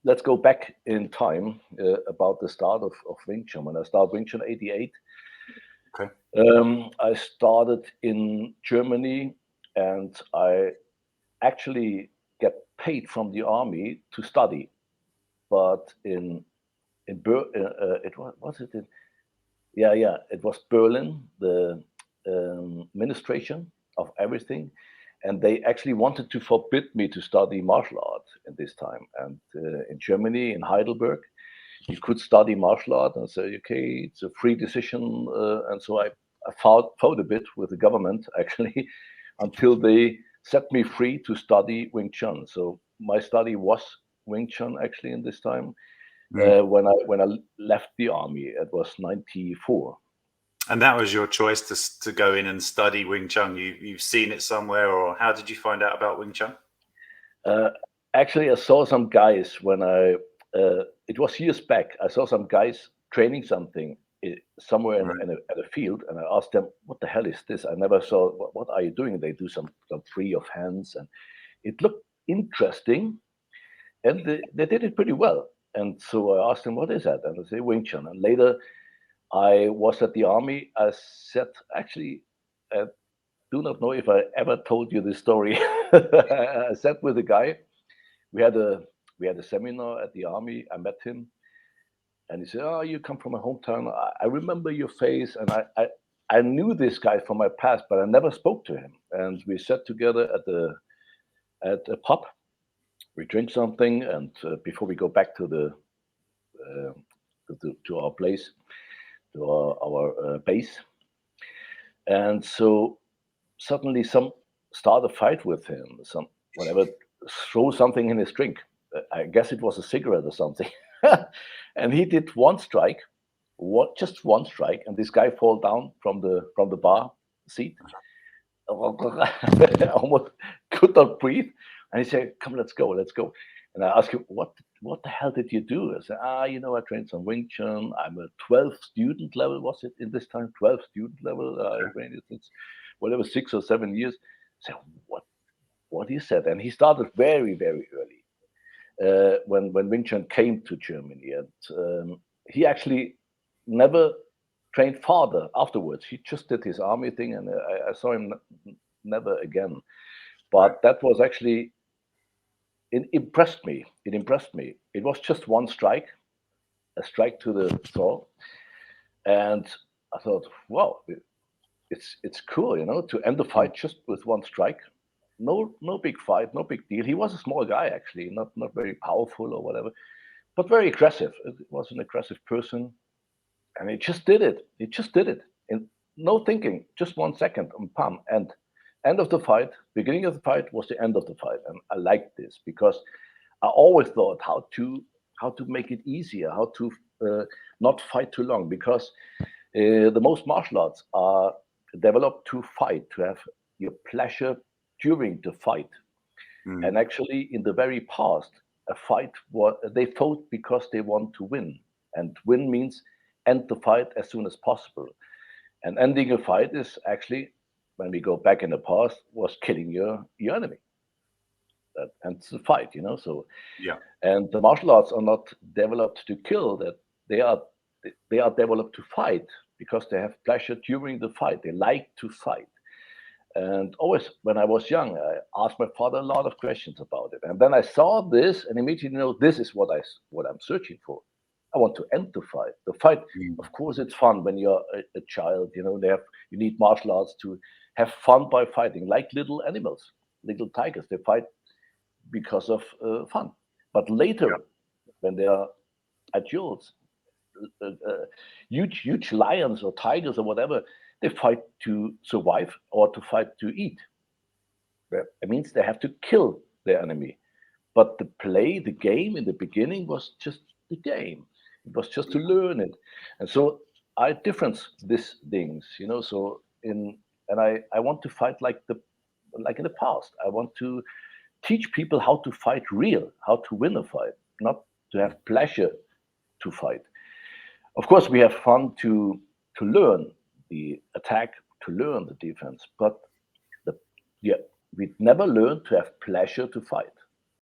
let's go back in time about the start of Wing Chun. When I started Wing Chun '88, Okay. I started in Germany, and I actually get paid from the army to study. But it was it in it was Berlin, the administration of everything, and they actually wanted to forbid me to study martial art at this time. And in Germany, in Heidelberg, you could study martial art, and say, okay, it's a free decision. And so I fought a bit with the government actually until they set me free to study Wing Chun. So my study was Wing Chun actually in this time. When I left the army, it was '94. And that was your choice to go in and study Wing Chun. You've seen it somewhere, or how did you find out about Wing Chun? Actually, I saw some guys when it was years back. I saw some guys training something somewhere at a field, and I asked them, "What the hell is this? I never saw. What are you doing?" They do some free of hands, and it looked interesting, and they did it pretty well. And so I asked them, "What is that?" And they say Wing Chun. And later, I was at the army. I said, actually, I do not know if I ever told you this story. I sat with a guy. We had a seminar at the army. I met him, and he said, "Oh, you come from my hometown. I remember your face." And I knew this guy from my past, but I never spoke to him. And we sat together at a pub. We drink something, and before we go back to to our place, to our base. And so suddenly some start a fight with him, some whatever, throw something in his drink. I guess it was a cigarette or something. And he did one strike, just one strike, and this guy fall down from the bar seat. Almost could not breathe. And he said, "Come, let's go, let's go." And I asked him, what the hell did you do? I said, I trained some Wing Chun. I'm a 12 student level, was it in this time? 12 student level. I trained it since whatever, 6 or 7 years. I said, what he said? And he started very, very early when Wing Chun came to Germany. And he actually never trained farther afterwards. He just did his army thing, and I saw him never again. But that was actually, it impressed me. It impressed me. It was just one strike, a strike to the throat, and I thought, wow, it's cool, to end the fight just with one strike. No big fight, no big deal. He was a small guy actually, not very powerful or whatever, but very aggressive. It was an aggressive person, and he just did it. He just did it, and no thinking, just 1 second, and pam, and end of the fight. Beginning of the fight was the end of the fight, and I liked this because I always thought how to make it easier, how to not fight too long, because the most martial arts are developed to fight, to have your pleasure during the fight. And actually, in the very past, a fight they fought because they want to win, and win means end the fight as soon as possible. And ending a fight is actually, when we go back in the past, was killing your enemy. That ends the fight, So yeah, and the martial arts are not developed to kill; that they are developed to fight because they have pleasure during the fight. They like to fight. And always, when I was young, I asked my father a lot of questions about it. And then I saw this, and immediately, this is what I'm searching for. I want to end the fight. The fight, of course, it's fun when you're a child. You need martial arts to have fun by fighting, like little animals, little tigers. They fight because of fun. But later, when they are adults, huge lions or tigers or whatever, they fight to survive or to fight to eat. It means they have to kill their enemy. But the game in the beginning was just the game. It was just to learn it. And so I difference these things, So I want to fight like in the past. I want to teach people how to fight real, how to win a fight, not to have pleasure to fight. Of course, we have fun to learn the attack, to learn the defense, but we never learn to have pleasure to fight.